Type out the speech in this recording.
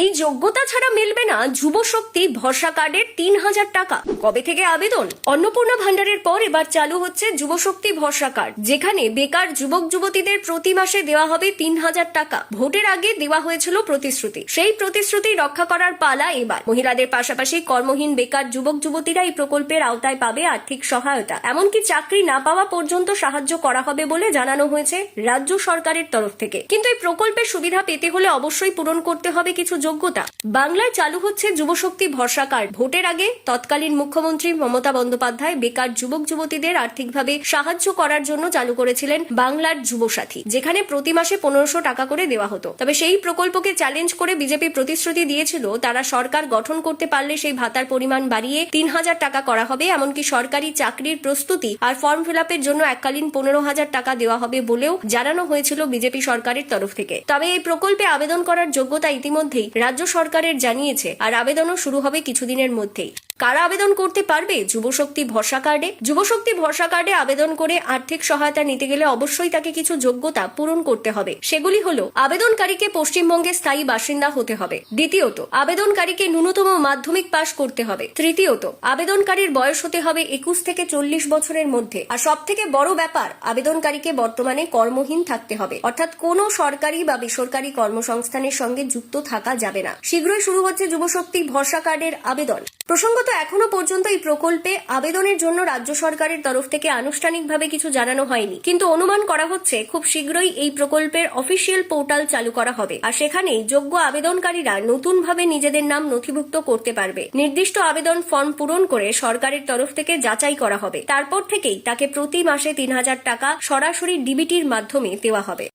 এই যোগ্যতা ছাড়া মিলবে না যুবশক্তি ভরসা কার্ডের ৩,০০০ টাকা। কবে থেকে আবেদন? অন্নপূর্ণা ভান্ডারের পর এবার চালু হচ্ছে যুবশক্তি ভরসা কার্ড, যেখানে বেকার যুবক যুবতীদের প্রতি মাসে দেওয়া হবে ৩,০০০ টাকা। ভোটের আগে দেওয়া হয়েছিল প্রতিশ্রুতি, সেই প্রতিশ্রুতি রক্ষা করার পালা এবার। মহিলাদের পাশাপাশি কর্মহীন বেকার যুবক যুবতীরা এই প্রকল্পের আওতায় পাবে আর্থিক সহায়তা, এমনকি চাকরি না পাওয়া পর্যন্ত সাহায্য করা হবে বলে জানানো হয়েছে রাজ্য সরকারের তরফ থেকে। কিন্তু এই প্রকল্পের সুবিধা পেতে হলে অবশ্যই পূরণ করতে হবে কিছু যোগ্যতা। বাংলায় চালু হচ্ছে যুবশক্তি ভরসা কার্ড। ভোটের আগে তৎকালীন মুখ্যমন্ত্রী মমতা বন্দ্যোপাধ্যায় বেকার যুবক যুবতীদের আর্থিকভাবে সাহায্য করার জন্য চালু করেছিলেন বাংলার যুবসাথী, যেখানে প্রতি মাসে ১৫০০ টাকা করে দেওয়া হতো। তবে সেই প্রকল্পকে চ্যালেঞ্জ করে বিজেপি প্রতিশ্রুতি দিয়েছিল তারা সরকার গঠন করতে পারলে সেই ভাতার পরিমাণ বাড়িয়ে ৩,০০০ টাকা করা হবে, এমনকি সরকারি চাকরির প্রস্তুতি আর ফর্ম ফিল আপের জন্য এককালীন ১৫,০০০ টাকা দেওয়া হবে বলেও জানানো হয়েছিল বিজেপি সরকারের তরফ থেকে। তবে এই প্রকল্পে আবেদন করার যোগ্যতা ইতিমধ্যেই রাজ্য সরকারের জানিয়েছে, আর আবেদনও শুরু হবে কিছুদিনের মধ্যেই। কারা আবেদন করতে পারবে যুবশক্তি ভরসা কার্ডে? যুবশক্তি ভরসা কার্ডে আবেদন করে আর্থিক সহায়তা নিতে গেলে অবশ্যই তাকে কিছু যোগ্যতা পূরণ করতে হবে। সেগুলি হলো: আবেদনকারীকে পশ্চিমবঙ্গে স্থায়ী বাসিন্দা হতে হবে। দ্বিতীয়ত, আবেদনকারীকে ন্যূনতম মাধ্যমিক পাশ করতে হবে। তৃতীয়ত, আবেদনকারীর বয়স হতে হবে ২১ থেকে ৪০ বছরের মধ্যে। আর সব থেকে বড় ব্যাপার, আবেদনকারীকে বর্তমানে কর্মহীন থাকতে হবে, অর্থাৎ কোনো সরকারি বা বেসরকারি কর্মসংস্থানের সঙ্গে যুক্ত থাকা যাবে না। শীঘ্রই শুরু হচ্ছে যুবশক্তি ভরসা কার্ডের আবেদন। প্রসঙ্গত, এখনো পর্যন্ত এই প্রকল্পে আবেদনের জন্য রাজ্য সরকারের তরফ থেকে আনুষ্ঠানিকভাবে কিছু জানানো হয়নি, কিন্তু অনুমান করা হচ্ছে খুব শীঘ্রই এই প্রকল্পের অফিসিয়াল পোর্টাল চালু করা হবে, আর সেখানে যোগ্য আবেদনকারীরা নতুনভাবে নিজেদের নাম নথিভুক্ত করতে পারবে। নির্দিষ্ট আবেদন ফর্ম পূরণ করে সরকারের তরফ থেকে যাচাই করা হবে, তারপর থেকেই তাকে প্রতি মাসে ৩,০০০ টাকা সরাসরি ডিবিটির মাধ্যমে দেওয়া হবে।